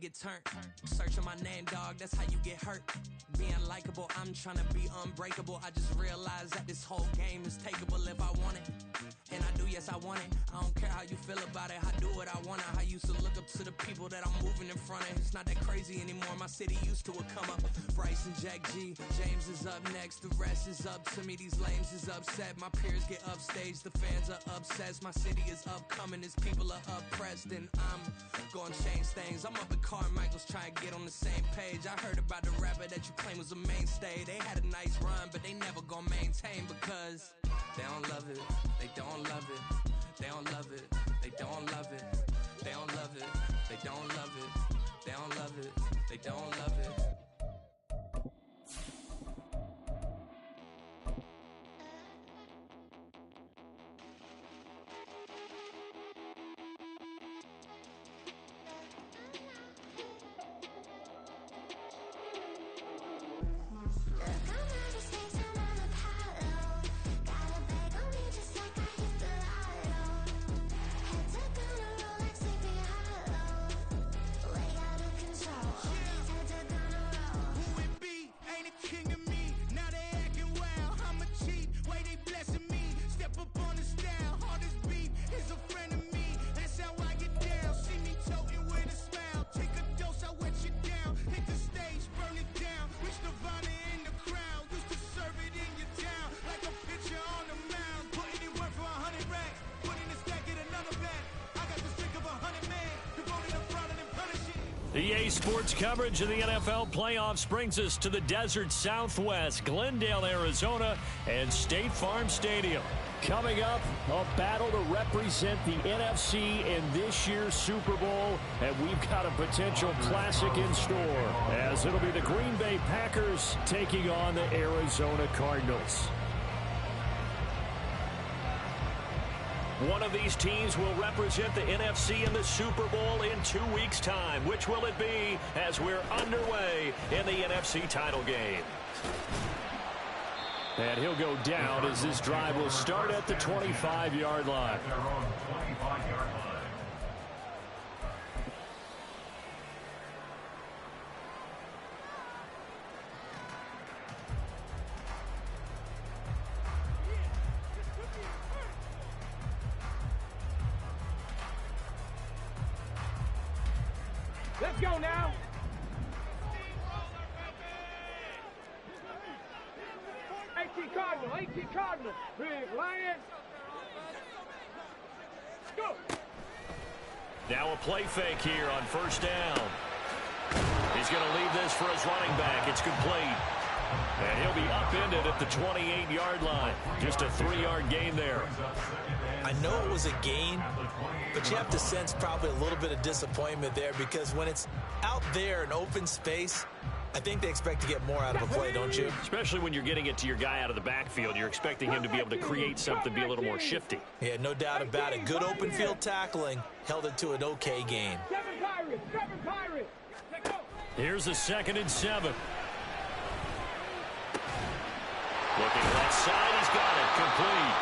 get turned. Searching my name, dog, that's how you get hurt. Being likable, I'm trying to be unbreakable. I just realized that this whole game is takeable if I want it. And I do, yes, I want it. I don't care how you feel about it. I do what I want to. I used to look up to the people that I'm moving in front of. It's not that crazy anymore. My city used to come up. Bryce and Jack G. James is up next. The rest is up to me. These lames is upset. My peers get upstage. The fans are obsessed. My city is upcoming. These people are oppressed. And I'm gonna change things. I'm up at Carmichael's trying to get on the same page. I heard about the rapper that you claim was a mainstay. They had a nice run, but they never gonna maintain because they don't love it. They don't love it. They don't love it. They don't love it. They don't love it. They don't love it. They don't love it. They don't love it. EA Sports coverage of the NFL playoffs brings us to the desert Southwest, Glendale, Arizona, and State Farm Stadium. Coming up, a battle to represent the NFC in this year's Super Bowl, and we've got a potential classic in store, as it'll be the Green Bay Packers taking on the Arizona Cardinals. One of these teams will represent the NFC in the Super Bowl in 2 weeks' time. Which will it be as we're underway in the NFC title game? And he'll go down as this drive will start at the 25-yard line. Let's go now. AT Cardinal. Big Lion. Go. Now a play fake here on first down. He's going to leave this for his running back. It's complete. And he'll be upended at the 28-yard line. Just a 3-yard gain there. I know it was a gain, but you have to sense probably a little bit of disappointment there because when it's out there in open space, I think they expect to get more out of a play, don't you? Especially when you're getting it to your guy out of the backfield. You're expecting him to be able to create something, be a little more shifty. Yeah, no doubt about it. Good open field tackling held it to an okay gain. Seven Pirates. Here's a 2nd and 7. Looking left side, he's got it, complete.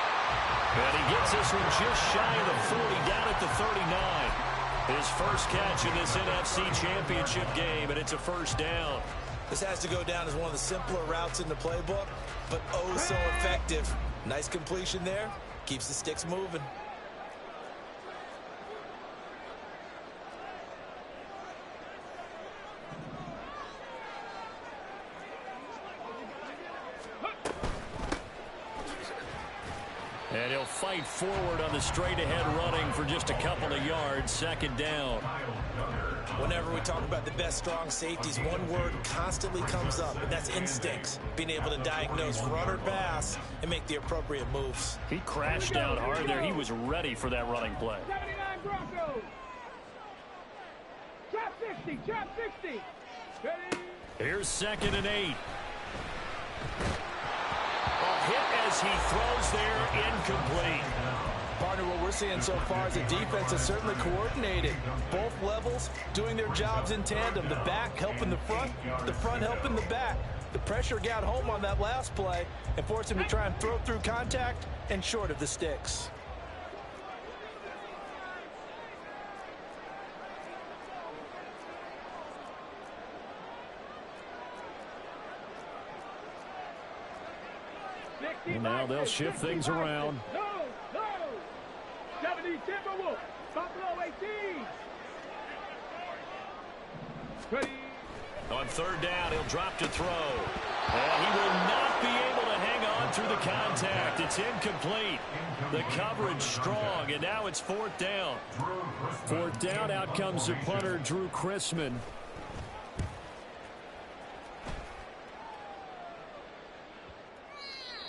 And he gets this one just shy of the 40, down at the 39. His first catch in this NFC Championship game, and it's a first down. This has to go down as one of the simpler routes in the playbook, but oh so effective. Nice completion there, keeps the sticks moving. And he'll fight forward on the straight-ahead running for just a couple of yards, 2nd down. Whenever we talk about the best strong safeties, one word constantly comes up, and that's instincts. Being able to diagnose run or pass and make the appropriate moves. He crashed down hard there. He was ready for that running play. 79 Broncos. Trap 60. Ready? Here's 2nd and 8. Hit as he throws there, incomplete. Partner, what we're seeing so far is the defense is certainly coordinated. Both levels doing their jobs in tandem. The back helping the front helping the back. The pressure got home on that last play and forced him to try and throw through contact and short of the sticks. And now they'll shift things around. No, no. 70 Timberwolves. Buffalo 18. Ready. On third down, he'll drop to throw. And he will not be able to hang on through the contact. It's incomplete. The coverage strong, and now it's fourth down. Fourth down, out comes the punter, Drew Chrisman.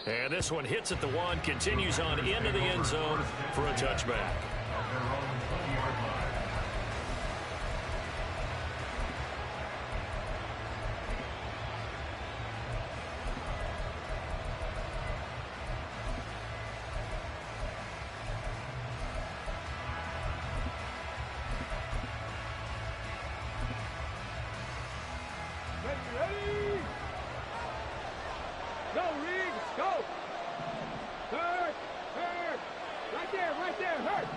And this one hits at the one, continues on into the end zone for a touchback. Ready. Go, Reed. Go. Hurt. Right there. Hurt.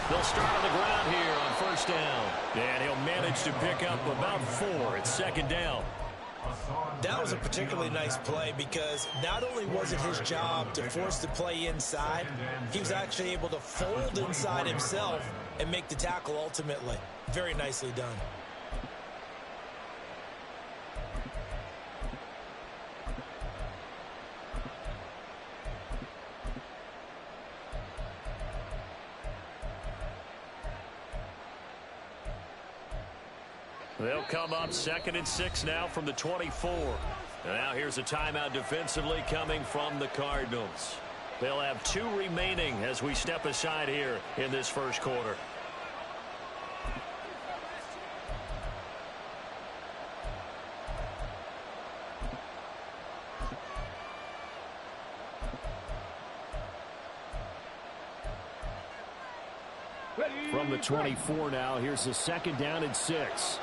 They'll start on the ground here on first down. And he'll manage to pick up about 4 at second down. That was a particularly nice play because not only was it his job to force the play inside, he was actually able to fold inside himself and make the tackle ultimately. Very nicely done. They'll come up 2nd and 6 now from the 24. And now here's a timeout defensively coming from the Cardinals. They'll have 2 remaining as we step aside here in this first quarter. From the 24 now, here's the 2nd down and 6.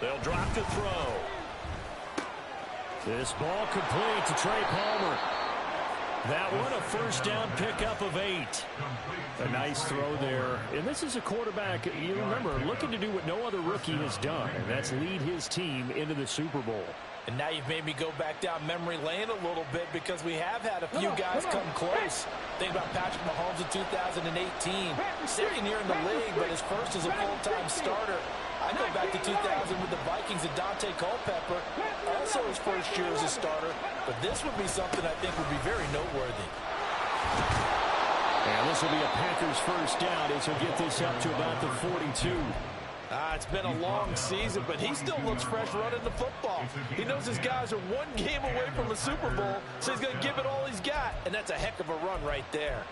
They'll drop to throw. This ball complete to Trey Palmer. That one a first down pickup of 8. A nice throw there. And this is a quarterback, you remember, looking to do what no other rookie has done, and that's lead his team into the Super Bowl. And now you've made me go back down memory lane a little bit because we have had a few guys come close. Think about Patrick Mahomes in 2018. Second year in the league, but his first as a full-time starter. I go back to 2000 with the Vikings and Dante Culpepper. Also his first year as a starter. But this would be something I think would be very noteworthy. And this will be a Packers first down as he'll get this up to about the 42. It's been a long season, but he still looks fresh running the football. He knows his guys are one game away from a Super Bowl, so he's going to give it all he's got. And that's a heck of a run right there.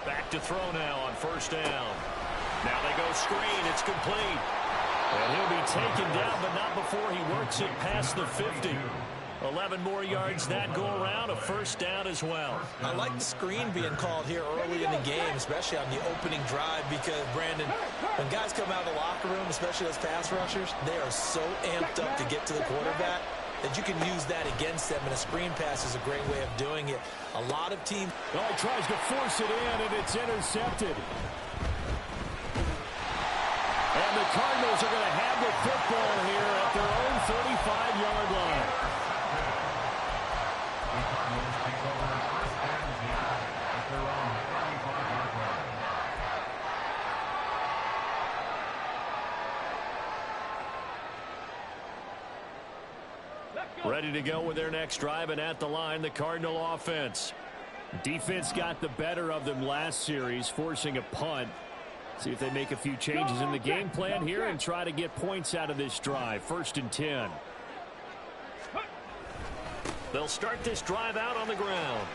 Back to throw now on first down. Now they go screen. It's complete. And he'll be taken down, but not before he works it past the 50. 11 more yards that go around. A first down as well. I like the screen being called here early in the game, especially on the opening drive, because, Brandon, when guys come out of the locker room, especially those pass rushers, they are so amped up to get to the quarterback that you can use that against them, and a screen pass is a great way of doing it. A lot of teams... Oh, he tries to force it in, and it's intercepted. And the Cardinals are going to have the football here at their own 35-yard line. Ready to go with their next drive, and at the line, the Cardinal offense. Defense got the better of them last series, forcing a punt. See if they make a few changes in the game plan here and try to get points out of this drive. 1st and 10. They'll start this drive out on the ground.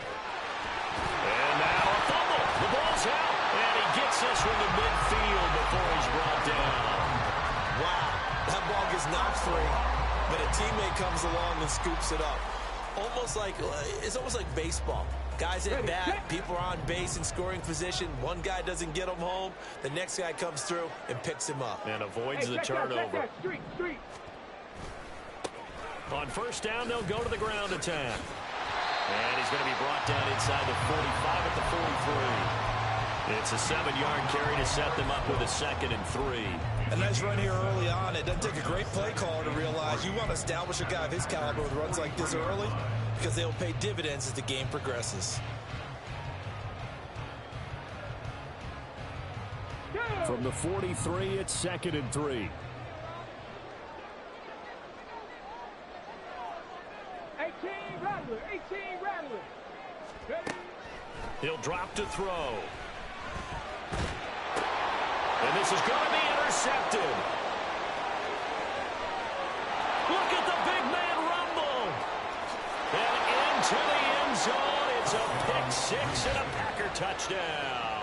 And now a fumble. The ball's out, and he gets this from the midfield before he's brought down. Wow, that ball gets knocked free, but it teammate comes along and scoops it up. It's almost like baseball. Guys at bat, people are on base in scoring position. One guy doesn't get him home. The next guy comes through and picks him up. And avoids the turnover. Street. On first down, they'll go to the ground attack. And he's going to be brought down inside the 45 at the 43. It's a 7-yard carry to set them up with a 2nd and 3. A nice run here early on. It doesn't take a great play caller to realize you want to establish a guy of his caliber with runs like this early because they'll pay dividends as the game progresses. From the 43, it's 2nd and 3. 18 Rattler. He'll drop to throw. And this is going to be intercepted. Look at the big man rumble. And into the end zone. It's a pick-6 and a Packer touchdown.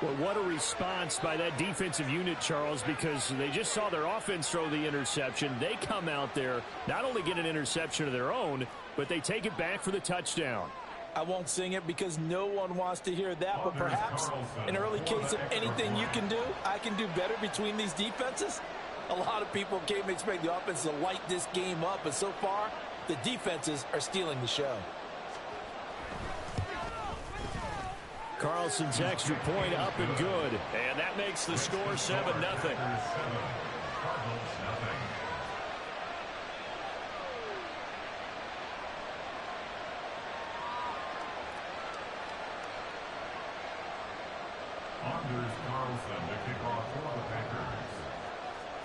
Well, what a response by that defensive unit, Charles, because they just saw their offense throw the interception. They come out there, not only get an interception of their own, but they take it back for the touchdown. I won't sing it because no one wants to hear that, but perhaps an early case of anything you can do, I can do better between these defenses. A lot of people came to expect the offense to light this game up, but so far, the defenses are stealing the show. Carlson's extra point up and good. And that makes the score 7-0.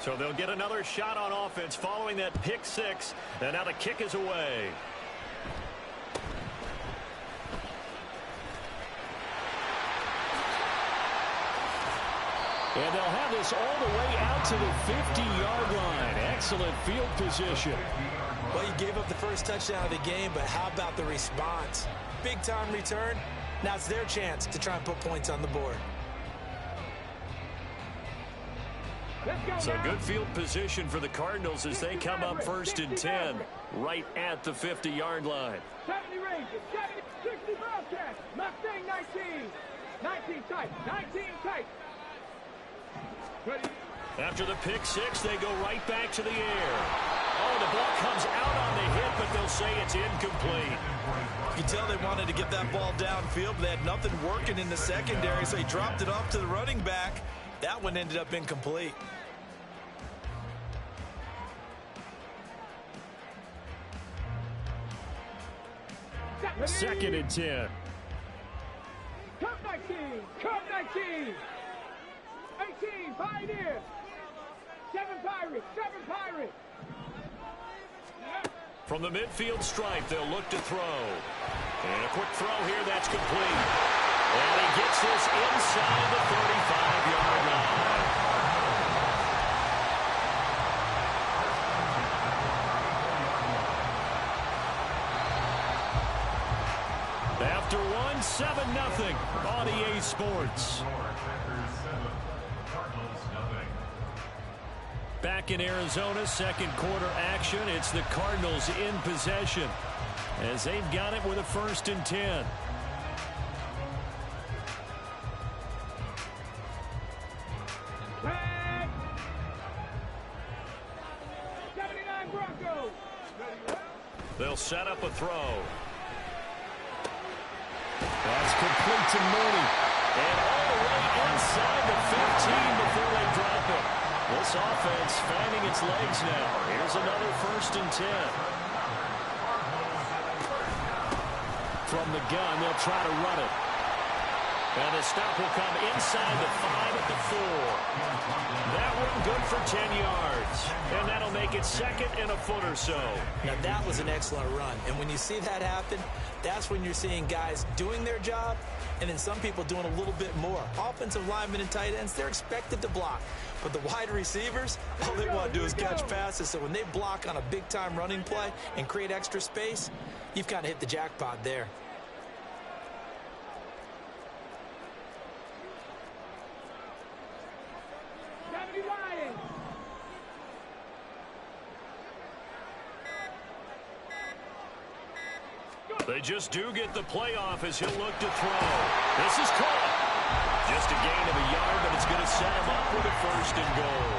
So they'll get another shot on offense following that pick-6. And now the kick is away. And they'll have this all the way out to the 50-yard line. Excellent field position. Well, you gave up the first touchdown of the game, but how about the response? Big-time return. Now it's their chance to try and put points on the board. So good field position for the Cardinals as they come up 1st and 10 right at the 50-yard line. 70 Rangers, 70, 60 Bobcats, Mustang 19. 19 tight, 19 tight. After the pick-6, they go right back to the air. Oh, the ball comes out on the hit, but they'll say it's incomplete. You tell they wanted to get that ball downfield, but they had nothing working in the secondary, so he dropped it off to the running back. That one ended up incomplete. Second and 10. Come 19, come 19. 18, Pioneers. 7 Pirates, 7 Pirates. From the midfield stripe, they'll look to throw. And a quick throw here, that's complete. And he gets this inside the 35-yard line. After one, 7-0 on EA Sports. Back in Arizona, second quarter action. It's the Cardinals in possession as they've got it with a 1st and 10. Tag. 79 Broncos. They'll set up a throw. That's complete to Mooney. And all the way inside the 15 before they drop it. This offense finding its legs now. Here's another 1st and 10. From the gun, they'll try to run it. And the stop will come inside the 5 at the 4. That one good for 10 yards. And that'll make it 2nd and a foot or so. Now that was an excellent run. And when you see that happen, that's when you're seeing guys doing their job and then some people doing a little bit more. Offensive linemen and tight ends, they're expected to block. But the wide receivers, all they want to do is catch passes. So when they block on a big-time running play and create extra space, you've kind of hit the jackpot there. They just do get the playoff as he'll look to throw. This is caught. Just a gain of a yard, but it's going to set him up with a first and goal.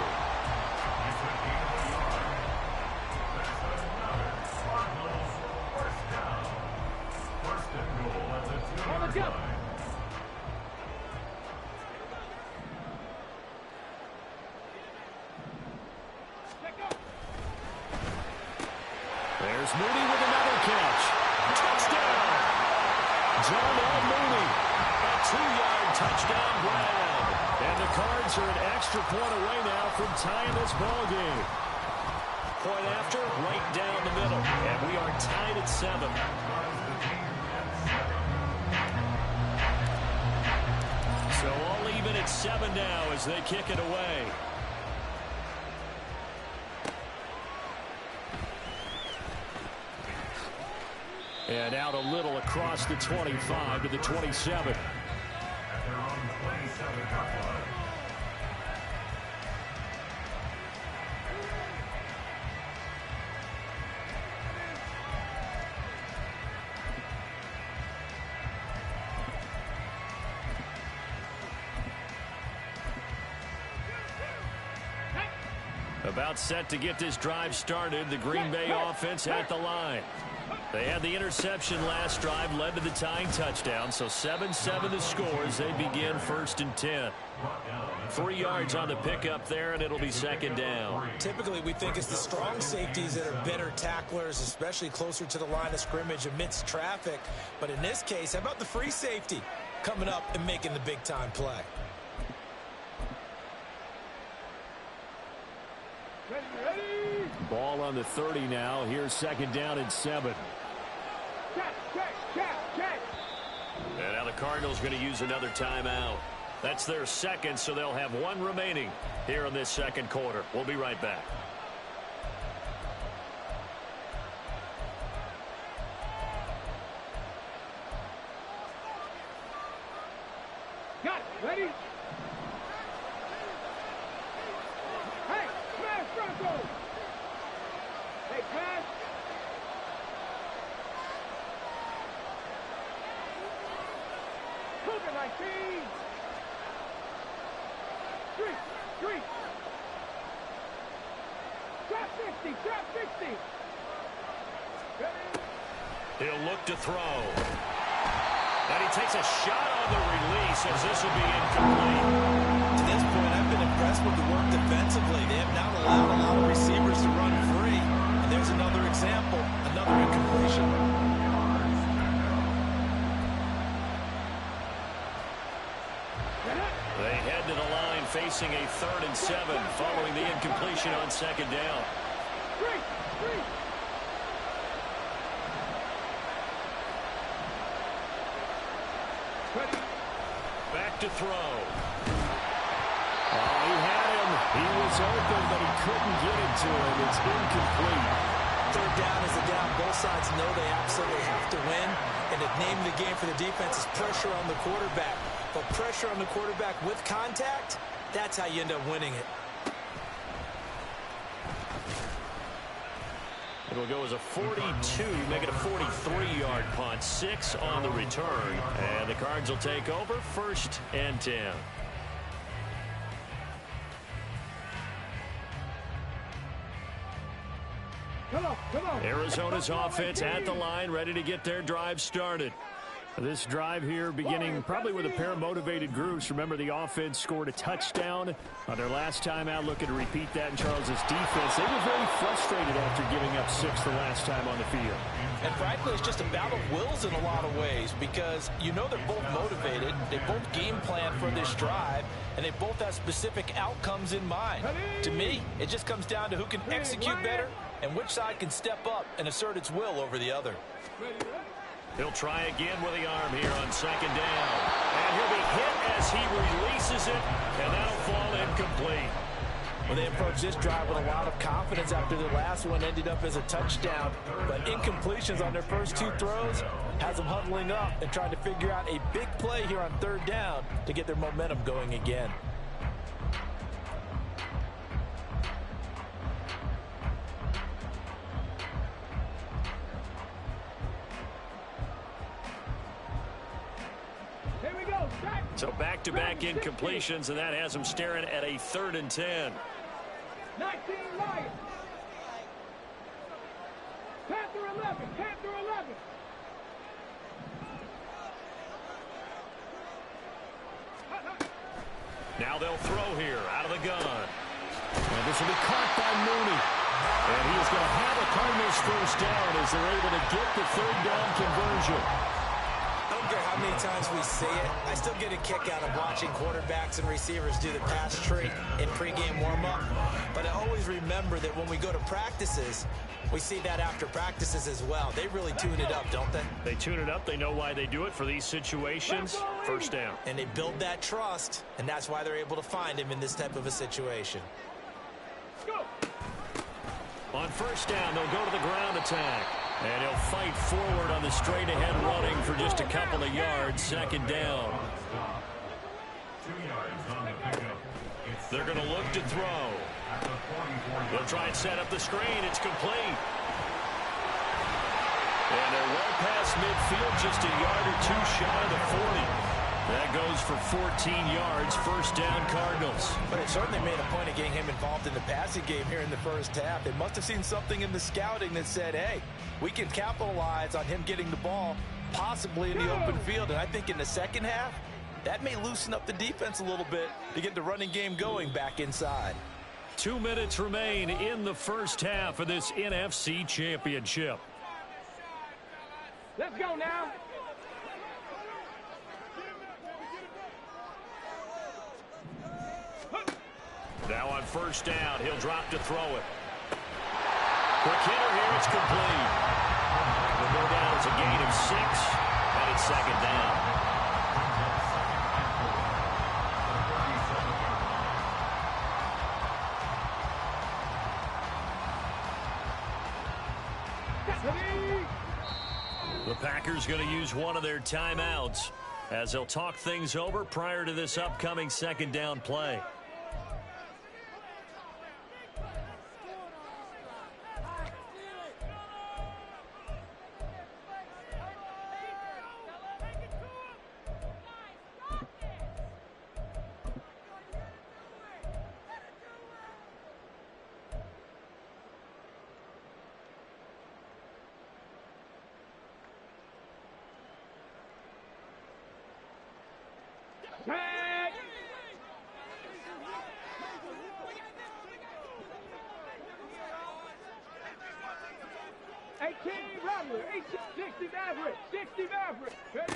On the jump. There's Mooney with another catch. Touchdown! Darnell Mooney. A 2-yard touchdown grab. And the Cards are an extra point away now from tying this ball game. Point after, right down the middle. And we are tied at 7. So all even at 7 now as they kick it away. And out a little across the 25 to the 27. About set to get this drive started. The Green Bay offense at the line. They had the interception last drive, led to the tying touchdown. So 7-7 the score as they begin 1st and 10. 3 yards on the pickup there, and it'll be 2nd down. Typically, we think it's the strong safeties that are better tacklers, especially closer to the line of scrimmage amidst traffic. But in this case, how about the free safety coming up and making the big-time play? Ball on the 30 now. Here's 2nd down and 7. And now the Cardinals going to use another timeout. That's their 2nd, so they'll have 1 remaining here in this 2nd quarter. We'll be right back. Got it. Ready? Hey, smash Bronco! Hey, pass. Cougar 19. Street. Trap 50. Ready? He'll look to throw. And he takes a shot on the release as this will be incomplete. To this point, I've been impressed with the work defensively. They have not allowed a lot of receivers to run free. And there's another example, another incompletion. They head to the line facing a 3rd and 7 following the incompletion on 2nd down. Three. Ready? Back to throw. Oh, he had him. He was open, but he couldn't get it to him. It's incomplete. 3rd down is the down. Both sides know they absolutely have to win. And the name of the game for the defense is pressure on the quarterback. But pressure on the quarterback with contact, that's how you end up winning it. It'll go as a 42, make it a 43-yard punt. 6 on the return. And the Cards will take over 1st and 10. Come on. Arizona's offense at the line, ready to get their drive started. This drive here beginning probably with a pair of motivated groups. Remember, the offense scored a touchdown on their last time out, looking to repeat that in Charles's defense. They were very frustrated after giving up 6 the last time on the field. And frankly, it's just a battle of wills in a lot of ways because you know they're both motivated. They both game plan for this drive, and they both have specific outcomes in mind. To me, it just comes down to who can execute better and which side can step up and assert its will over the other. He'll try again with the arm here on 2nd down. And he'll be hit as he releases it, and that'll fall incomplete. Well, they approached this drive with a lot of confidence after the last one ended up as a touchdown. But incompletions on their first 2 throws has them huddling up and trying to figure out a big play here on 3rd down to get their momentum going again. So back-to-back incompletions, and that has them staring at a 3rd and 10. 19 Lions. Panther 11. Panther 11. Now they'll throw here out of the gun. And this will be caught by Mooney. And he is going to have a Cardinals first down as they're able to get the 3rd down conversion. I don't care how many times we see it. I still get a kick out of watching quarterbacks and receivers do the pass tree in pregame warm-up. But I always remember that when we go to practices, we see that after practices as well. They really tune it up, don't they? They tune it up. They know why they do it for these situations. First down. And they build that trust, and that's why they're able to find him in this type of a situation. Go. On first down, they'll go to the ground attack. And he'll fight forward on the straight-ahead running for just a couple of yards. 2nd down. They're going to look to throw. They'll try and set up the screen. It's complete. And they're well past midfield, just a yard or two shy of the 40. That goes for 14 yards. First down, Cardinals. But it certainly made a point of getting him involved in the passing game here in the first half. They must have seen something in the scouting that said, hey, we can capitalize on him getting the ball, possibly in the open field. And I think in the second half, that may loosen up the defense a little bit to get the running game going back inside. 2 minutes remain in the first half of this NFC Championship. Let's go now. Now on first down, he'll drop to throw it. Quick hitter here, it's complete. We'll go down as a gain of 6, and it's 2nd down. The Packers going to use one of their timeouts as they'll talk things over prior to this upcoming 2nd down play. Tag. 18 Rattler, 60 Maverick, 60 Maverick. Ready?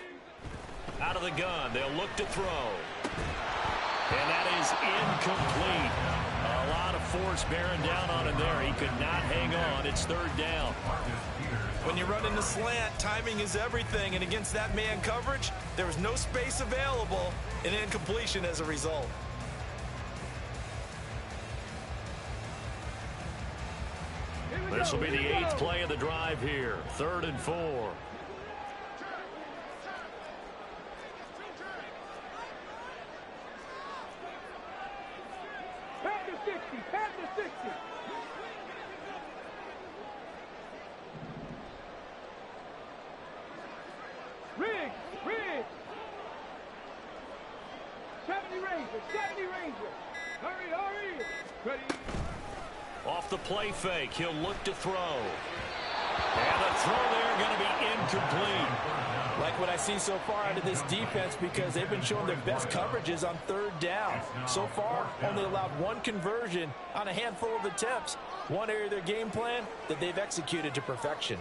Out of the gun, they'll look to throw. And that is incomplete. A lot of force bearing down on him there. He could not hang on. It's 3rd down. When you run in the slant, timing is everything. And against that man coverage, there was no space available, and incompletion as a result. This will be the 8th play of the drive here. 3rd and 4. Panther 60, Panther 60. Riggs, Riggs. 70 Ranger, 70 Ranger. Hurry, hurry. Ready? Off the play fake, he'll look to throw. And the throw there going to be incomplete. Like what I see so far out of this defense, because they've been showing their best coverages on 3rd down. So far, only allowed 1 conversion on a handful of attempts. One area of their game plan that they've executed to perfection.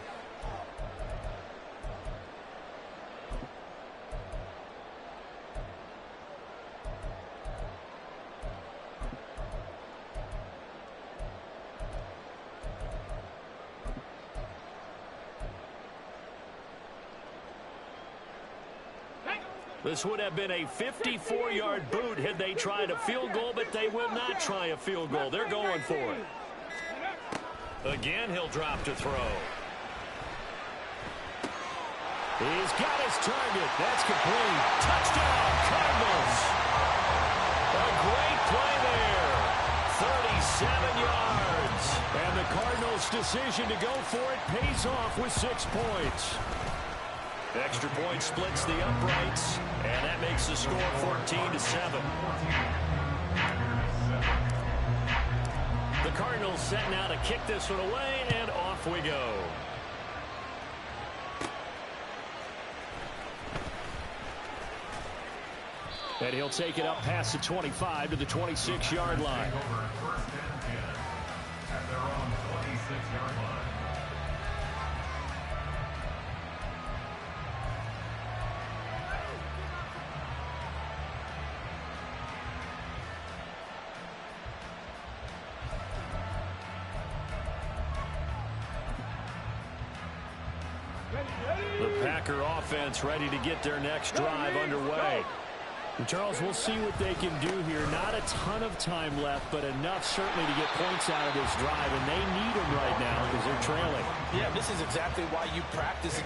This would have been a 54-yard boot had they tried a field goal, but they will not try a field goal. They're going for it. Again, he'll drop to throw. He's got his target. That's complete. Touchdown, Cardinals. A great play there. 37 yards. And the Cardinals' decision to go for it pays off with 6 points. Extra point splits the uprights, and that makes the score 14-7. The Cardinals set now to kick this one away, and off we go. And he'll take it up past the 25 to the 26-yard line. At their own 26-yard line. The Packer offense ready to get their next drive underway. And Charles, we'll see what they can do here. Not a ton of time left, but enough certainly to get points out of this drive, and they need them right now because they're trailing. Yeah, this is exactly why you practice.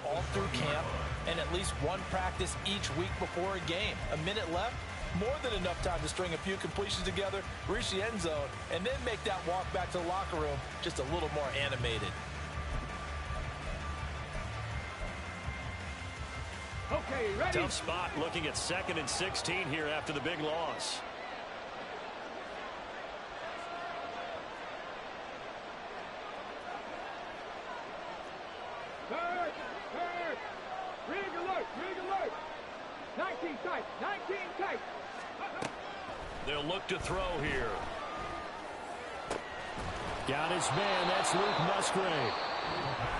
All through camp and at least one practice each week before a game. A minute left, more than enough time to string a few completions together, reach the end zone, and then make that walk back to the locker room just a little more animated. Okay, ready? Tough spot looking at 2nd and 16 here after the big loss. Third. Rig alert. 19 tight. They'll look to throw here. Got his man. That's Luke Musgrave.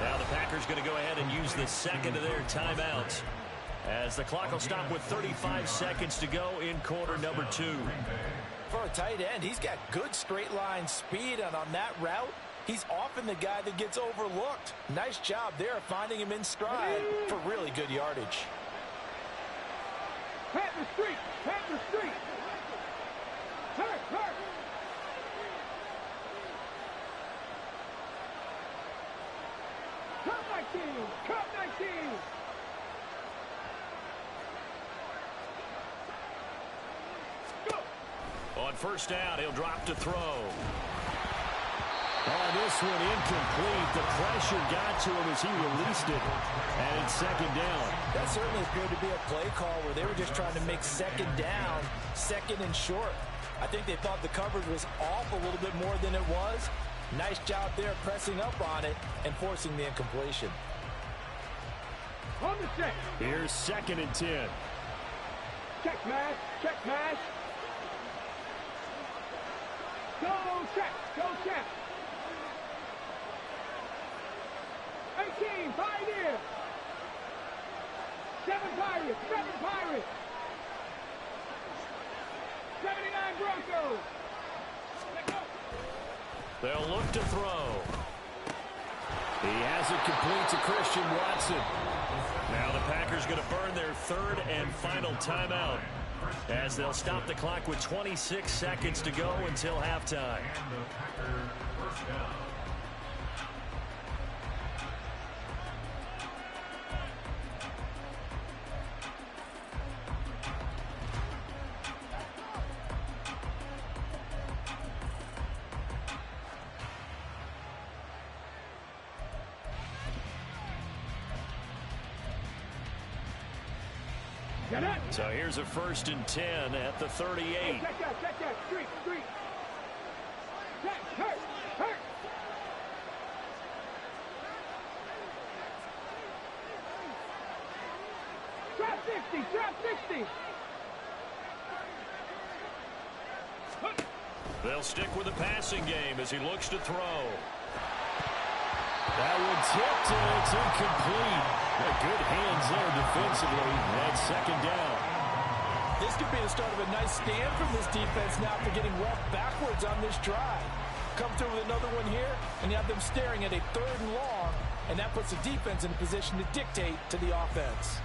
Now the Packers going to go ahead and use the second of their timeouts, as the clock will stop with 35 seconds to go in quarter number 2. For a tight end, he's got good straight line speed, and on that route, He's often the guy that gets overlooked. Nice job there finding him in stride for really good yardage. Panther Street! Panther Street! Hurt! Hurt! Cup 19! Cup 19! Go! On first down, he'll drop to throw. Oh, this one incomplete. The pressure got to him as he released it. And it's second down. That certainly appeared to be a play call where they were just trying to make second down, second and short. I think they thought the coverage was off a little bit more than it was. Nice job there pressing up on it and forcing the incompletion. On the check. Here's second and 10. Check mash. Check mash. Go check. Go check. 18, Pioneer. 7 Pirates. 7 Pirates. 79 Broncos. Let's go. They'll look to throw. He has it complete to Christian Watson. Now the Packers going to burn their third and final timeout as they'll stop the clock with 26 seconds to go until halftime. And the Packers first down. So here's a first and 10 at the 38. Check that, street. Check, hurt. Trap 60. They'll stick with the passing game as he looks to throw. That one tipped and it's incomplete. Good hands there defensively. That's second down. This could be the start of a nice stand from this defense now after getting roughed backwards on this drive. Come through with another one here, and you have them staring at a third and long, and that puts the defense in a position to dictate to the offense.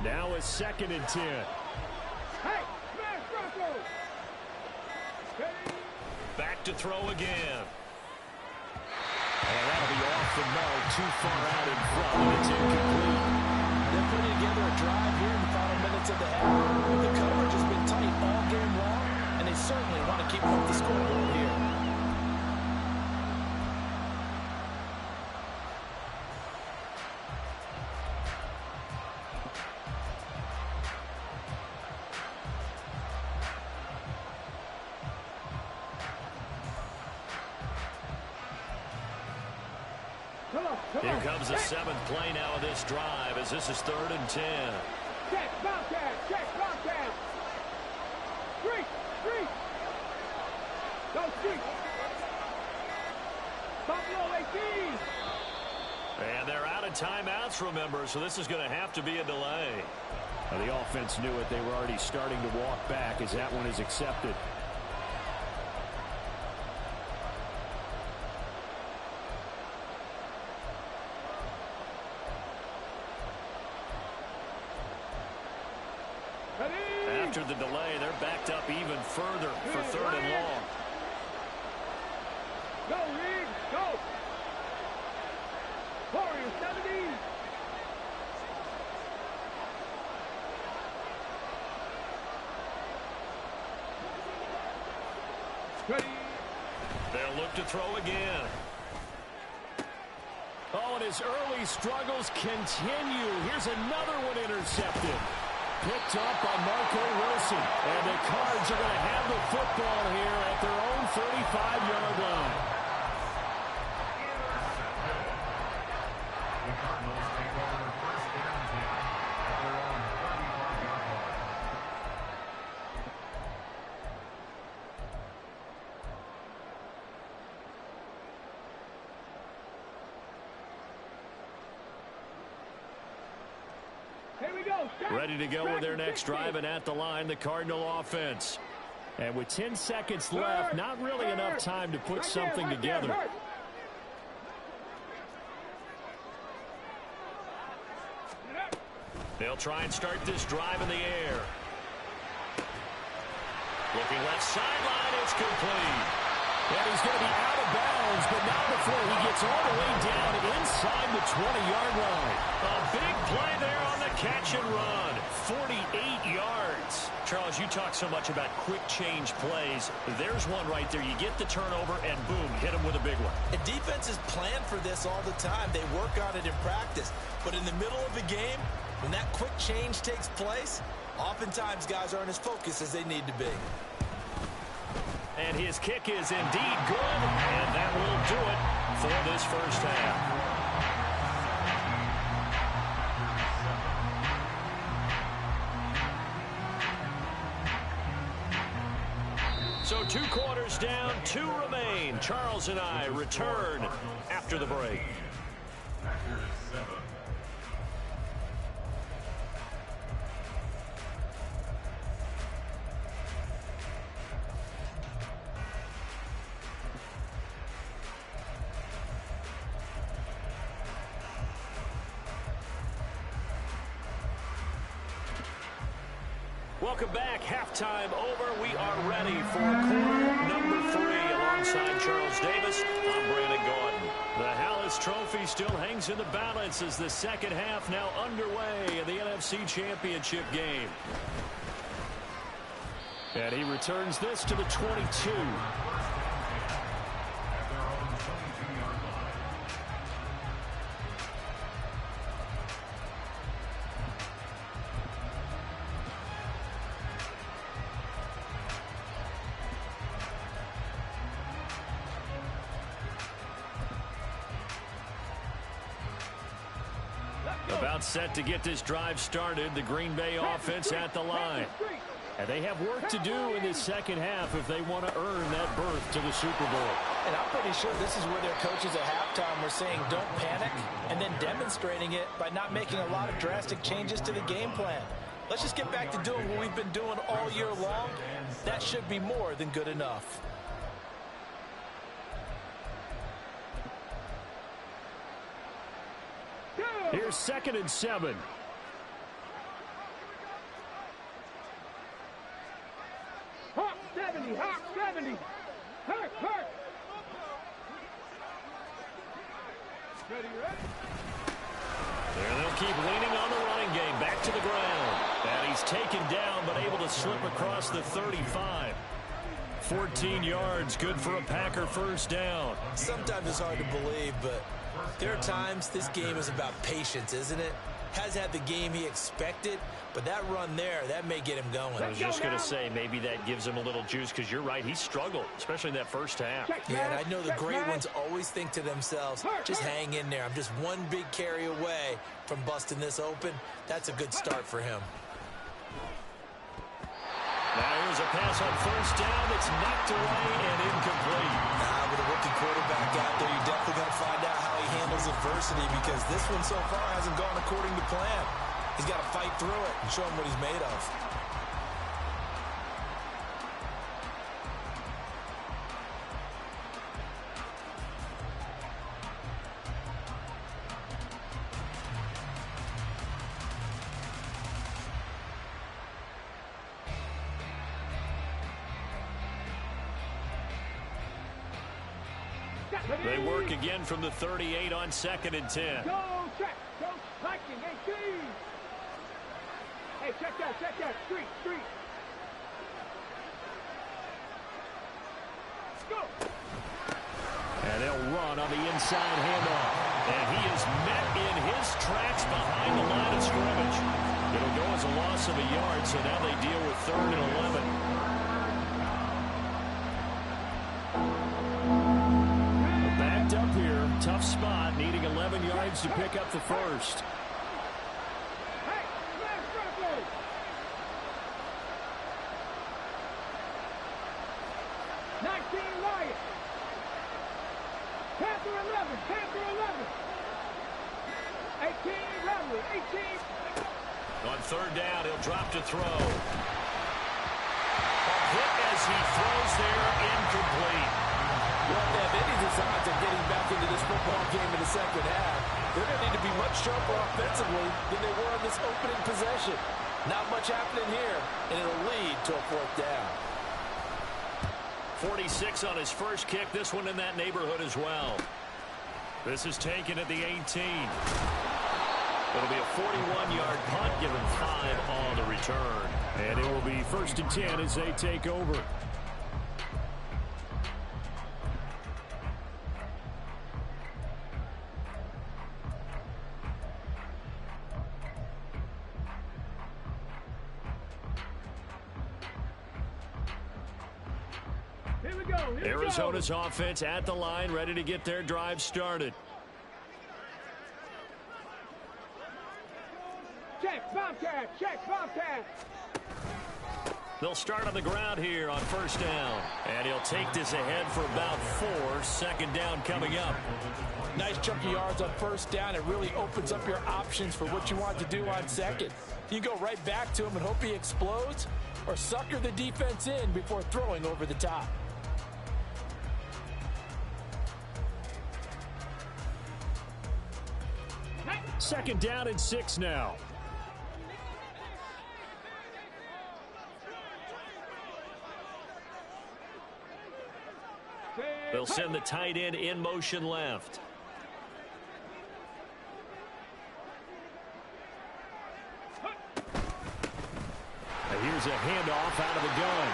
Now a second and 10. Hey, smash Broncos. Back to throw again. And that'll be off the mark, too far out in front, and it's incomplete. They're putting together a drive here in the final minutes of the half. The coverage has been tight all game long, and they certainly want to keep up the scoreboard here. Here comes the seventh play now of this drive as this is third and 10. Check, Bobcat. Street. Go street. Buffalo 18. And they're out of timeouts, remember, so this is going to have to be a delay. Now, the offense knew it. They were already starting to walk back as that one is accepted. After the delay, they're backed up even further for third and long. Go, Reed, go. Warriors 70. Ready. They'll look to throw again. Oh, and his early struggles continue. Here's another one intercepted. Picked up by Marco Wilson. And the Cards are going to have the football here at their own 35-yard line. The Cardinals take over first Ready to go with their next drive, and at the line, the Cardinal offense. And with 10 seconds left, not really enough time to put something together. They'll try and start this drive in the air. Looking left sideline, it's complete. And he's going to be out of bounds, but not before he gets all the way down inside the 20-yard line. A big play there on the catch and run. 48 yards. Charles, you talk so much about quick change plays. There's one right there. You get the turnover, and boom, hit him with a big one. And defenses plan for this all the time. They work on it in practice. But in the middle of the game, when that quick change takes place, oftentimes guys aren't as focused as they need to be. And his kick is indeed good, and that will do it for this first half. So 2 quarters down, 2 remain. Charles and I return after the break. Welcome back. Halftime over. We are ready for quarter number 3. Alongside Charles Davis, I'm Brandon Gordon. The Hallis Trophy still hangs in the balance as the second half now underway in the NFC Championship game. And he returns this to the 22. About set to get this drive started. The Green Bay offense at the line. And they have work to do in this second half if they want to earn that berth to the Super Bowl. And I'm pretty sure this is where their coaches at halftime were saying don't panic, and then demonstrating it by not making a lot of drastic changes to the game plan. Let's just get back to doing what we've been doing all year long. That should be more than good enough. Here's 2nd and 7. Hawk 70, Hawk 70. Hurt, hurt. Ready, ready. There they'll keep leaning on the running game. Back to the ground. And he's taken down but able to slip across the 35. 14 yards, good for a Packer first down. Sometimes it's hard to believe, but there are times this game is about patience, isn't it? Has had the game he expected, but that run there, that may get him going. I was just going to say, maybe that gives him a little juice, because you're right, he struggled, especially in that first half. Yeah, and I know the great ones always think to themselves, just hang in there. I'm just one big carry away from busting this open. That's a good start for him. Now here's a pass on first down that's knocked away and incomplete. With a rookie quarterback out there, you're definitely going to find out how he handles adversity, because this one so far hasn't gone according to plan. He's got to fight through it and show him what he's made of. They work again from the 38 on 2nd and 10. Go, check. Go, hiking. Hey, cheese. Hey, check that. Street. Go. And they'll run on the inside handoff. And he is met in his tracks behind the line of scrimmage. It'll go as a loss of a yard, so now they deal with 3rd and 11. Up here, tough spot, needing 11 yards to pick up the first. Hey, smash Broncos. Lions. Panther 11. 18 Rattler. 18. On third down, he'll drop to throw. A hit as he throws there, incomplete. Well, if they have any designs of getting back into this football game in the second half, they're going to need to be much sharper offensively than they were on this opening possession. Not much happening here, and it'll lead to a fourth down. 46 on his first kick. This one in that neighborhood as well. This is taken at the 18. It'll be a 41-yard punt, given 5 on the return. And it will be 1st and 10 as they take over. Here we go. Arizona's offense at the line, ready to get their drive started. Check, Bobcat. Check, Bobcat. They'll start on the ground here on first down. And he'll take this ahead for about 4. Second down coming up. Nice chunk of yards on first down. It really opens up your options for what you want to do on second. You go right back to him and hope he explodes, or sucker the defense in before throwing over the top. Second down and 6 now. They'll send the tight end in motion left. Here's a handoff out of the gun.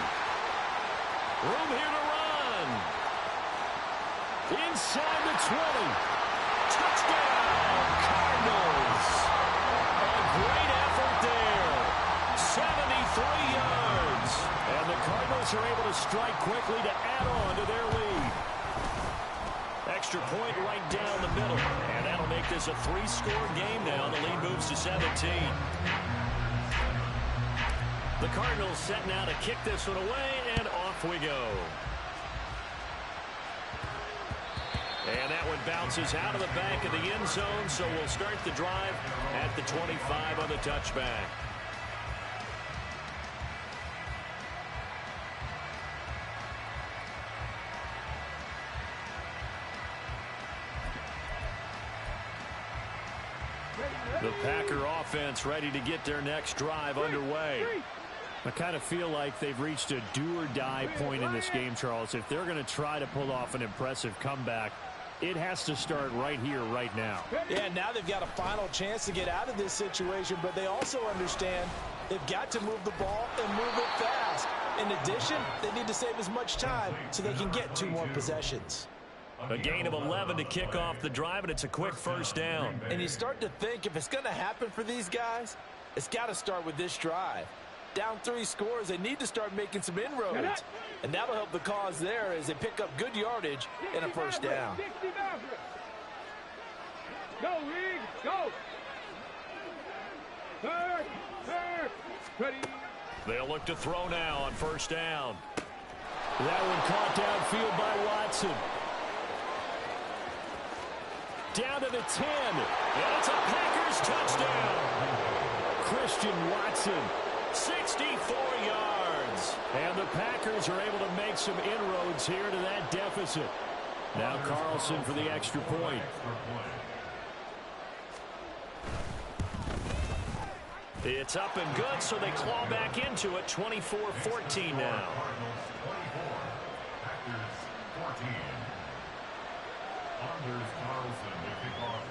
Room here to run. Inside the 20. Touchdown, Cardinals. A great effort there. 73 yards. And the Cardinals are able to strike quickly to add on to their lead. Extra point right down the middle. And that'll make this a 3-score game now. The lead moves to 17. The Cardinals set now to kick this one away, and off we go. And that one bounces out of the back of the end zone, so we'll start the drive at the 25 on the touchback. The Packer offense ready to get their next drive underway. I kind of feel like they've reached a do-or-die point in this game, Charles. If they're going to try to pull off an impressive comeback, it has to start right here, right now. Yeah, now they've got a final chance to get out of this situation, but they also understand they've got to move the ball and move it fast. In addition, they need to save as much time so they can get 2 more possessions. A gain of 11 to kick off the drive, and it's a quick first down. And you start to think if it's going to happen for these guys, it's got to start with this drive. Down 3 scores, they need to start making some inroads. And that'll help the cause there as they pick up good yardage in a first down. Go, Reed, go. Third, ready. They'll look to throw now on first down. That one caught downfield by Watson. Down to the 10. And it's a Packers touchdown. Christian Watson. 64 yards. And the Packers are able to make some inroads here to that deficit. Now Carlson for the extra point. It's up and good, so they claw back into it. 24-14 now.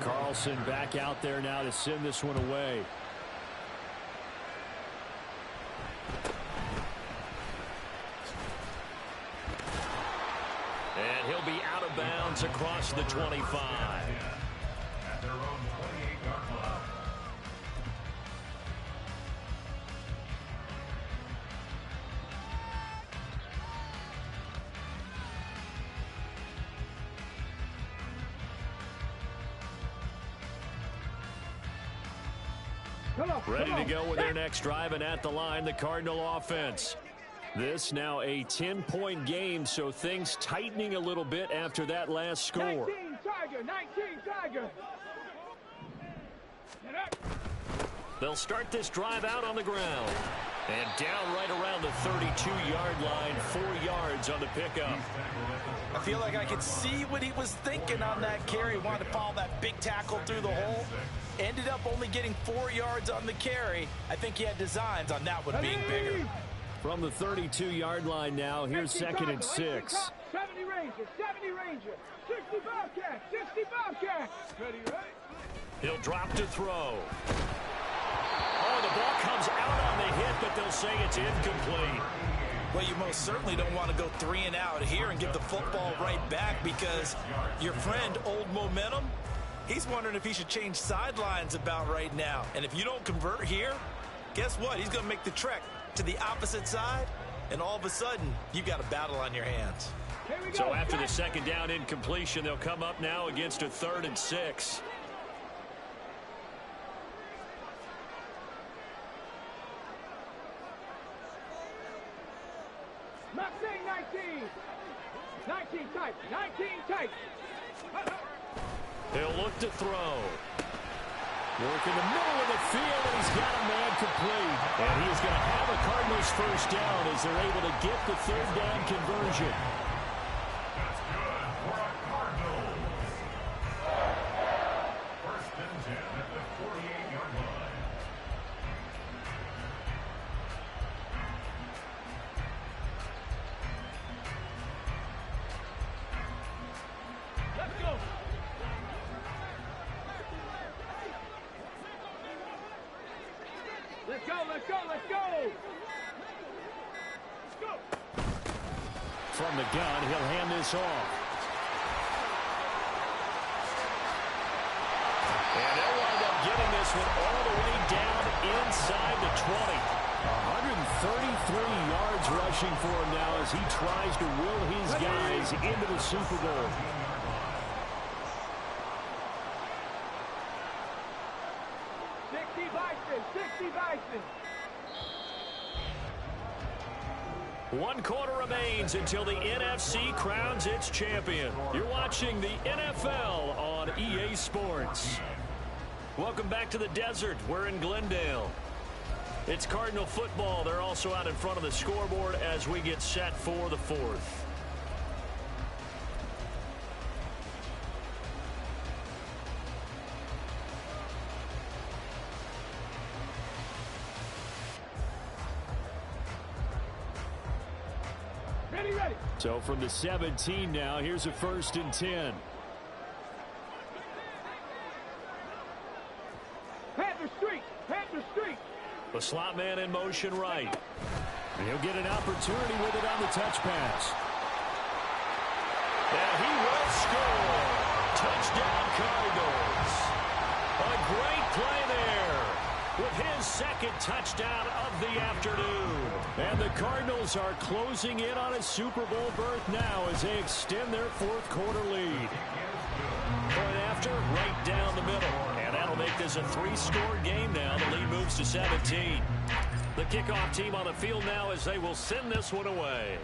Carlson back out there now to send this one away. And he'll be out of bounds across the 25. At their own 28-yard line. Ready to go with their next drive, and at the line, the Cardinal offense. This now a 10-point game, so things tightening a little bit after that last score. 19 Tiger. They'll start this drive out on the ground. And down right around the 32-yard line, 4 yards on the pickup. I feel like I could see what he was thinking on that carry. Wanted to follow that big tackle through the hole. Ended up only getting 4 yards on the carry. I think he had designs on that one being bigger. From the 32-yard line now, here's 2nd and 6. 70 Ranger, 70 Ranger, 60 Bobcat, 60 Bobcat. Ready, right? He'll drop to throw. Oh, the ball comes out on the hit, but they'll say it's incomplete. Well, you most certainly don't want to go 3 and out here and give the football right back, because your friend, Old Momentum, he's wondering if he should change sidelines about right now. And if you don't convert here, guess what? He's going to make the trek to the opposite side, and all of a sudden, you've got a battle on your hands. So after the 2nd down incompletion, they'll come up now against a 3rd and 6. Mustang 19. 19 tight. 19 tight. He'll look to throw. Work in the middle of the field, and he's got a man complete. And he is going to have a Cardinals 1st down as they're able to get the 3rd down conversion. That's good for a Cardinals. 1st and 10 at the 48-yard line. Let's go. Let's go, let's go, let's go! Let's go! From the gun, he'll hand this off. And they'll wind up getting this one all the way down inside the 20. 133 yards rushing for him now as he tries to will his guys into the Super Bowl. One quarter remains until the NFC crowns its champion. You're watching the NFL on EA Sports. Welcome back to the desert. We're in Glendale. It's Cardinal football. They're also out in front of the scoreboard as we get set for the 4th. Ready. So from the 17 now, here's a 1st and 10. Panther Street. The slot man in motion right. And he'll get an opportunity with it on the touch pass. And he will score. Touchdown Cardinals. A great play there with his 2nd touchdown of the afternoon. And the Cardinals are closing in on a Super Bowl berth now as they extend their 4th quarter lead. Point after, right down the middle. And that'll make this a 3-score game now. The lead moves to 17. The kickoff team on the field now as they will send this one away.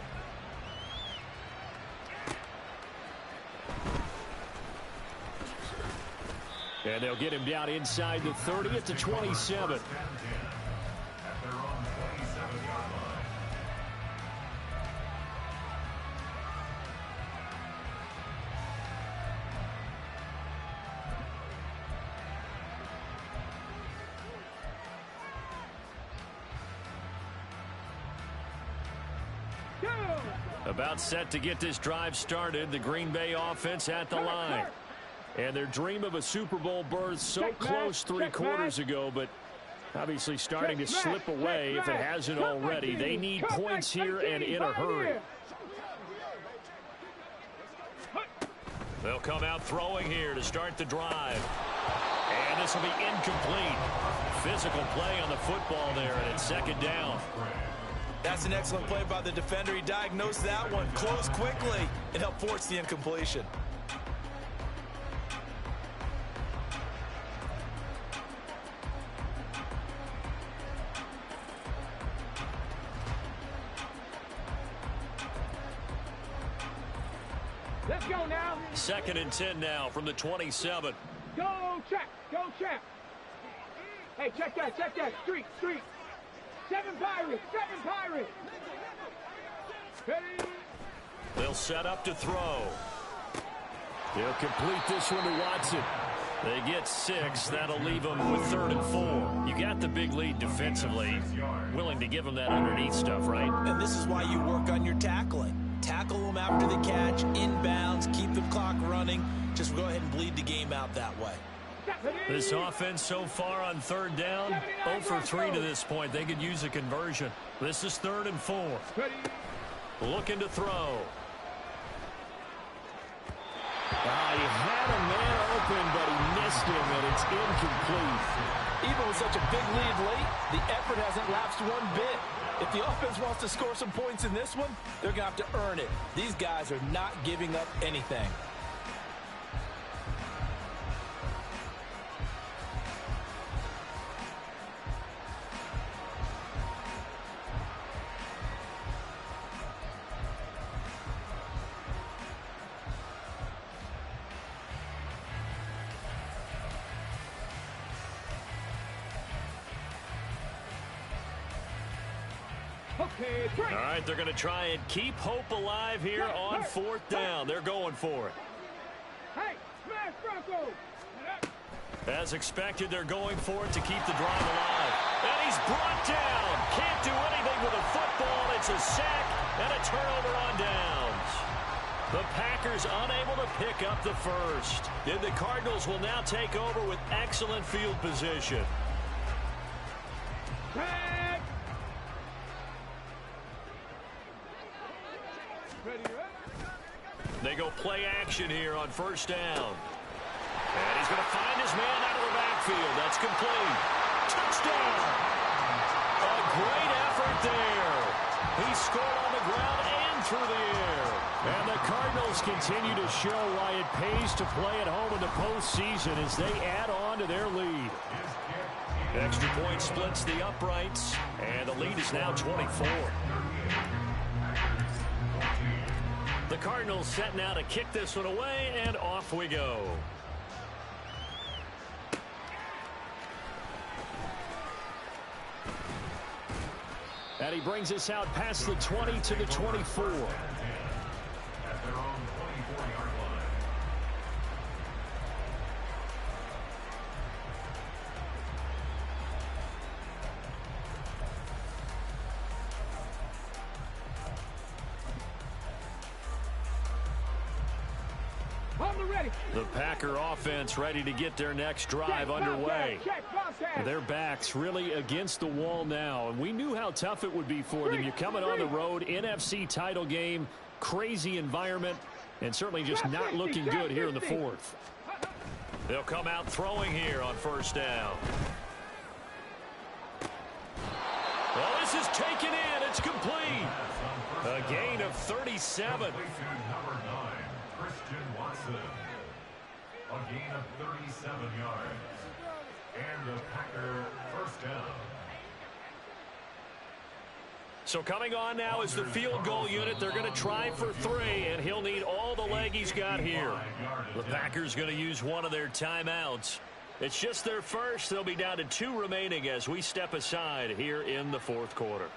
And they'll get him down inside the 30 at the 27. At their own 27-yard line. About set to get this drive started. The Green Bay offense at the line. And their dream of a Super Bowl berth so close 3 quarters ago, but obviously starting to slip away if it hasn't already. They need points here and in a hurry. They'll come out throwing here to start the drive. And this will be incomplete. Physical play on the football there, and it's 2nd down. That's an excellent play by the defender. He diagnosed that one, closed quickly, and helped force the incompletion. Let's go now. 2nd and 10 now from the 27. Go, Champ. Hey, check that. Street. 7 Pirates. Ready? They'll set up to throw. They'll complete this one to Watson. They get 6. That'll leave them with 3rd and 4. You got the big lead defensively. Willing to give them that underneath stuff, right? And this is why you work on your tackling. Tackle them after the catch, inbounds, keep the clock running. Just go ahead and bleed the game out that way. This offense so far on 3rd down, 0 for 3 to this point. They could use a conversion. This is 3rd and 4. Looking to throw. He had a man open, but he missed him, and it's incomplete. Even with such a big lead late, the effort hasn't lapsed one bit. If the offense wants to score some points in this one, they're going to have to earn it. These guys are not giving up anything. All right, they're going to try and keep hope alive here on 4th down. They're going for it. Hey, smash Bronco! As expected, they're going for it to keep the drive alive. And he's brought down. Can't do anything with a football. It's a sack and a turnover on downs. The Packers unable to pick up the first. And the Cardinals will now take over with excellent field position. They go play action here on 1st down. And he's going to find his man out of the backfield. That's complete. Touchdown! A great effort there. He scored on the ground and through the air. And the Cardinals continue to show why it pays to play at home in the postseason as they add on to their lead. Extra point splits the uprights, and the lead is now 24. The Cardinals set now to kick this one away, and off we go. And he brings us out past the 20 to the 24. At their own 24-yard line. The Packer offense ready to get their next drive underway. Their backs really against the wall now, and we knew how tough it would be for them. You're coming on the road, NFC title game, crazy environment, and certainly just not looking good here in the 4th. They'll come out throwing here on 1st down. Well, this is taken in. It's complete. A gain of 37. Number 9, Christian Watson. A gain of 37 yards. And the Packer 1st down. So coming on now is the field goal unit. They're going to try for 3, and he'll need all the leg he's got here. The Packers going to use one of their timeouts. It's just their first. They'll be down to 2 remaining as we step aside here in the 4th quarter.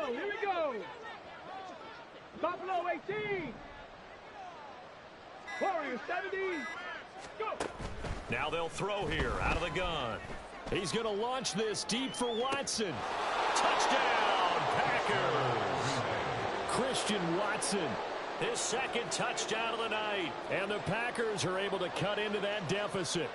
Here we go. Buffalo 18. Warriors 70. Go. Now they'll throw here out of the gun. He's going to launch this deep for Watson. Touchdown, Packers. Christian Watson. His 2nd touchdown of the night. And the Packers are able to cut into that deficit.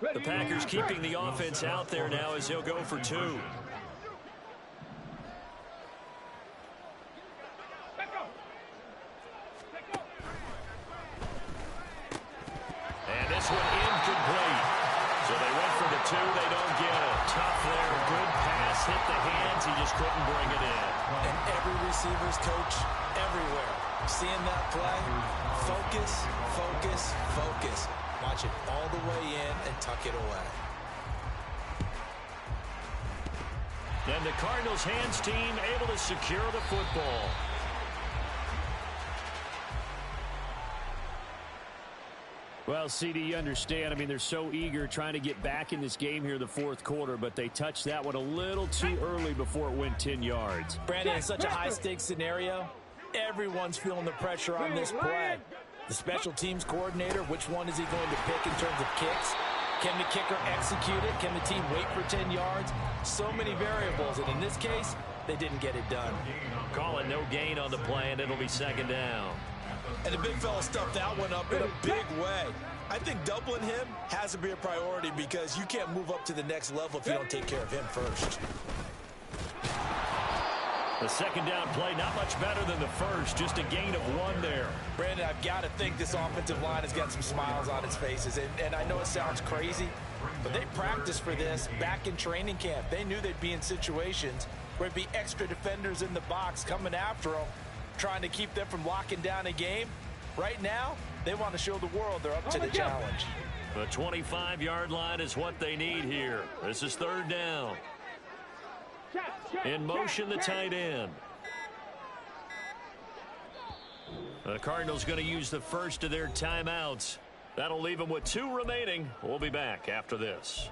The Packers keeping the offense out there now as he'll go for 2. And this one incomplete. So they went for the 2. They don't get it. Tough there. Good pass. Hit the hands. He just couldn't bring it in. And every receiver's coach everywhere. Seeing that play, focus, focus, focus. Watch it all the way in and tuck it away. And the Cardinals hands team able to secure the football. Well, CD, you understand. I mean, they're so eager trying to get back in this game here in the fourth quarter, but they touched that one a little too early before it went 10 yards. Brandon, in such a high-stakes scenario, everyone's feeling the pressure on this play. The special teams coordinator, which one is he going to pick in terms of kicks? Can the kicker execute it? Can the team wait for 10 yards? So many variables, and in this case, they didn't get it done. Calling no gain on the play, and it'll be second down. And the big fella stuffed that one up in a big way. I think doubling him has to be a priority because you can't move up to the next level if you don't take care of him first. The second down play, not much better than the first, just a gain of 1 there. Brandon, I've got to think this offensive line has got some smiles on its faces. And I know it sounds crazy, but they practiced for this back in training camp. They knew they'd be in situations where there'd be extra defenders in the box coming after them, trying to keep them from locking down a game. Right now, they want to show the world they're up to the challenge. The 25-yard line is what they need here. This is third down. In motion, the tight end. The Cardinals going to use the first of their timeouts. That'll leave them with 2 remaining. We'll be back after this.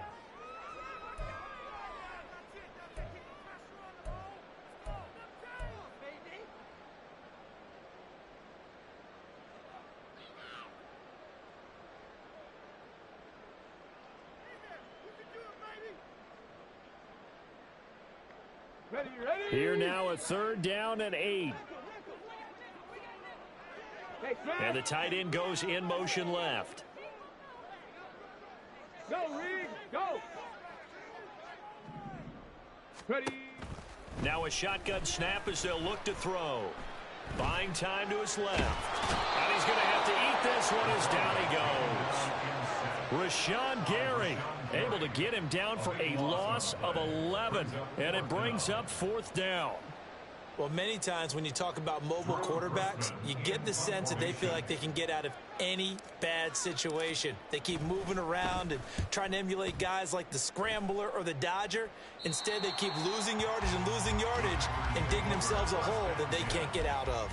Here now, a third down and 8. And the tight end goes in motion left. Go, Reed, go. Ready. Now a shotgun snap as they'll look to throw. Buying time to his left. And he's going to have to eat this one as down he goes. Rashawn Gary able to get him down for a loss of 11. And it brings up fourth down. Well, many times when you talk about mobile quarterbacks, you get the sense that they feel like they can get out of any bad situation. They keep moving around and trying to emulate guys like the Scrambler or the Dodger. Instead, they keep losing yardage and digging themselves a hole that they can't get out of.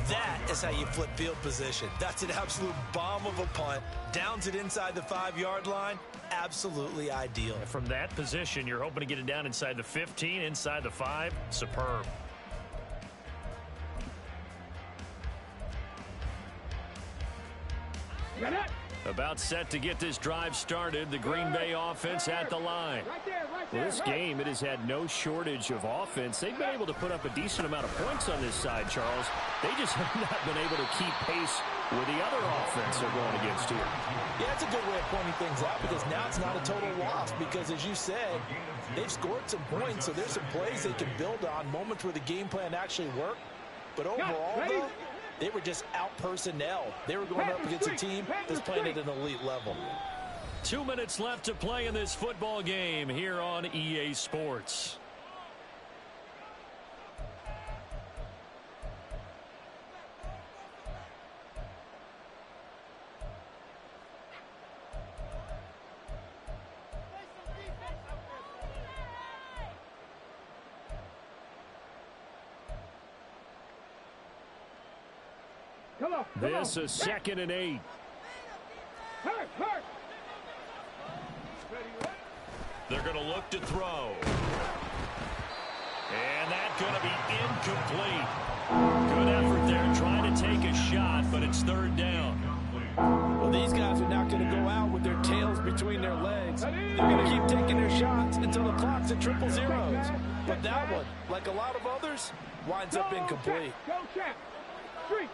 That is how you flip field position. That's an absolute bomb of a punt. Downs it inside the 5-yard line. Absolutely ideal. From that position, you're hoping to get it down inside the 15, inside the 5. Superb. About set to get this drive started. The Green Bay offense at the line. Well, this game, it has had no shortage of offense. They've been able to put up a decent amount of points on this side, Charles. They just have not been able to keep pace with the other offense they're going against here. Yeah, that's a good way of pointing things out because now it's not a total loss because, as you said, they've scored some points, so there's some plays they can build on, moments where the game plan actually worked. But overall, though, they were just out-personnel. They were going up against a team that's playing at an elite level. 2 minutes left to play in this football game here on EA Sports. This is 2nd and 8. They're going to look to throw. And that's going to be incomplete. Good effort there trying to take a shot, but it's third down. Well, these guys are not going to go out with their tails between their legs. They're going to keep taking their shots until the clock's at 000. But that one, like a lot of others, winds up incomplete. Go, champ. Street.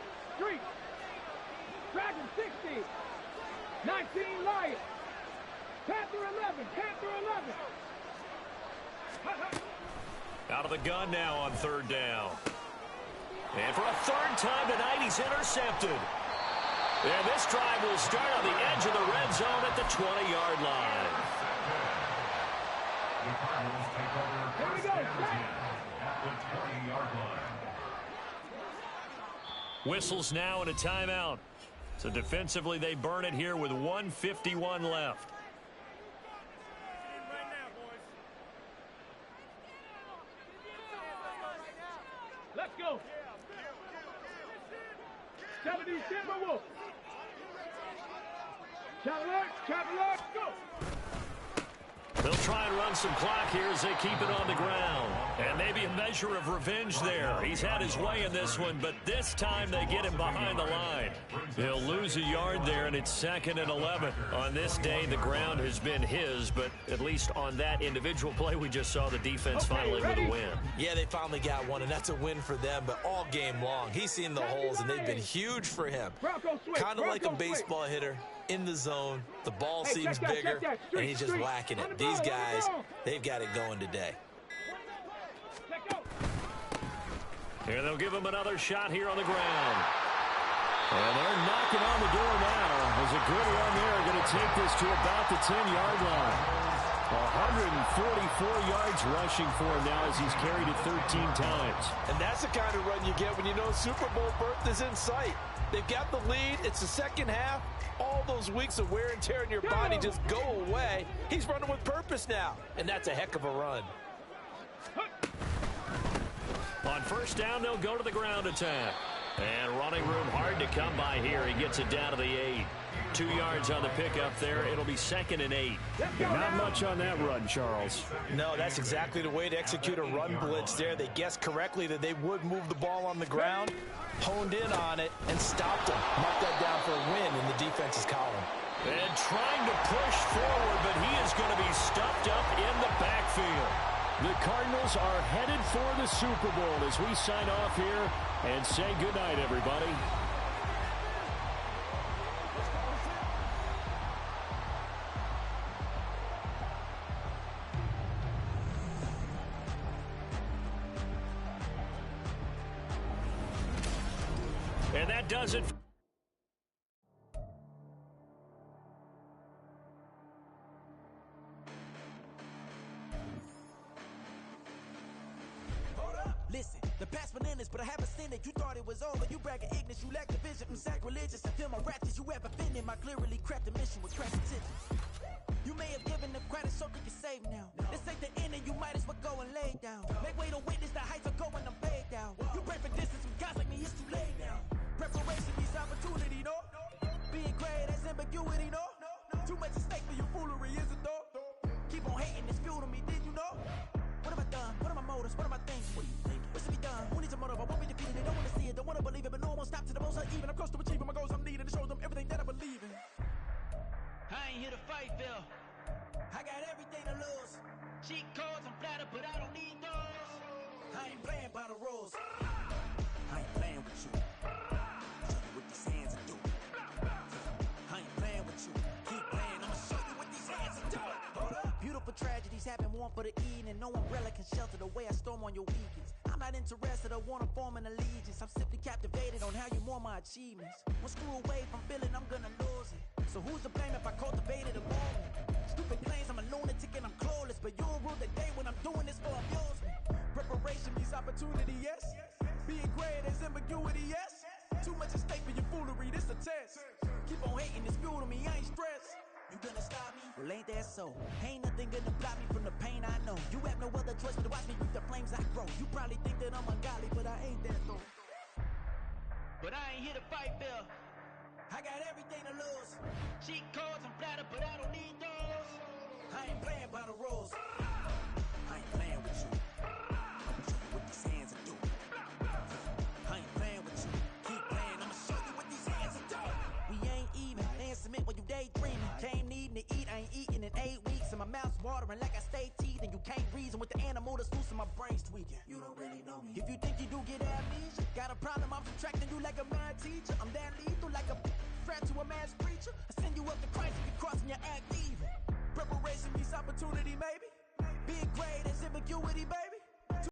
Dragon 60. 19 Lions. 11. 10 through 11. Out of the gun now on third down. And for a third time tonight, he's intercepted. And this drive will start on the edge of the red zone at the 20-yard line. The Cardinals take over first down at the 20-yard line. Whistles now and a timeout. So defensively, they burn it here with 1:51 left. Let's go. 70 Timberwolves. Cadillac, go. They'll try and run some clock here as they keep it on the ground. And maybe a measure of revenge there. He's had his way in this one, but this time they get him behind the line. He'll lose a yard there, and it's 2nd and 11. On this day, the ground has been his, but at least on that individual play, we just saw the defense finally with a win. Yeah, they finally got one, and that's a win for them, but all game long, he's seen the holes, and they've been huge for him. Kind of like a baseball hitter. In the zone, the ball seems bigger, and he's just whacking it. These guys, they've got it going today. Here they'll give him another shot here on the ground. And they're knocking on the door now. There's a good run there. Going to take this to about the 10-yard line. 144 yards rushing for him now as he's carried it 13 times. And that's the kind of run you get when you know Super Bowl berth is in sight. They've got the lead. It's the second half. All those weeks of wear and tear in your body just go away. He's running with purpose now, and that's a heck of a run. On first down, they'll go to the ground attack. And running room hard to come by here. He gets it down to the 8. 2 yards on the pickup there. It'll be 2nd and 8. Not much on that run, Charles. No, that's exactly the way to execute a run blitz there. They guessed correctly that they would move the ball on the ground, honed in on it, and stopped them. Marked that down for a win in the defense's column. And trying to push forward, but he is going to be stuffed up in the backfield. The Cardinals are headed for the Super Bowl as we sign off here and say goodnight, everybody. And that does it. Listen, the past bananas, but I haven't seen it. You thought it was over. You bragging ignorance, you lack the vision. I'm sacrilegious. I feel my ratchets. You ever offended my clearly crafted mission with crash intentions. You may have given them credit so they can save now. This ain't the end and you might as well go and lay down. Make way to witness the heights are going, I'm paid down. You pray for distance from guys like me, it's too late now. Preparation means opportunity, no? Being great as ambiguity, no? Too much at stake for your foolery, is it though? Keep on hating, it's fuel to me, did you know? What have I done? What are my motives? What am I thinking? What do you think? What's to be done? Who needs a motive? I won't be defeated. They don't want to see it, don't want to believe it, but no one won't stop to the most uneven. I'm close to achieving my goals. I'm needing to show them everything that I believe in. I ain't here to fight, Bill. I got everything to lose. Cheat codes, I'm flattered, but I don't need those. I ain't playing by the rules. I ain't playing with you. Show you what these hands are doing. I ain't playing with you. Keep playing, I'ma show you what these hands are doing. Hold up. Beautiful tragedies happen, one for the evening. No umbrella can shelter the way I storm on your weekends. I'm not interested, I wanna form an allegiance. I'm simply captivated on how you more my achievements. One screw away from feeling I'm gonna lose it. So who's to blame if I cultivated a moment? Stupid claims I'm a lunatic and I'm clueless, but you'll rule the day when I'm doing this for amusement. Preparation means opportunity, yes. Being great is ambiguity, yes. Too much at stake for your foolery, this a test. Keep on hating, it's fuel to me, I ain't stressed. You gonna stop me? Well, ain't that so? Ain't nothing gonna block me from the pain I know. You have no other choice but to watch me reap the flames I grow. You probably think that I'm ungodly, but I ain't that though. But I ain't here to fight, Bill. I got everything to lose. Cheat codes, I'm flattered, but I don't need those. I ain't playing by the rules. I ain't playing with you. Show you what these hands are doing. I ain't playing with you. Keep playing, I'ma show you what these hands are doing. We ain't even. They ain't submit when you daydreaming. Came needing to eat, I ain't eating in 8 weeks. And my mouth's watering like I stay teeth. And you can't reason with the animal that's loose and my brain's tweaking. You don't really know me. If you think you do get amnesia, got a problem, I'm subtracting you like a mad teacher. I'm that lethal like a threat to a mass preacher. I send you up to Christ if you're crossing your act evil. Preparation opportunity, maybe. Being great is ambiguity, baby.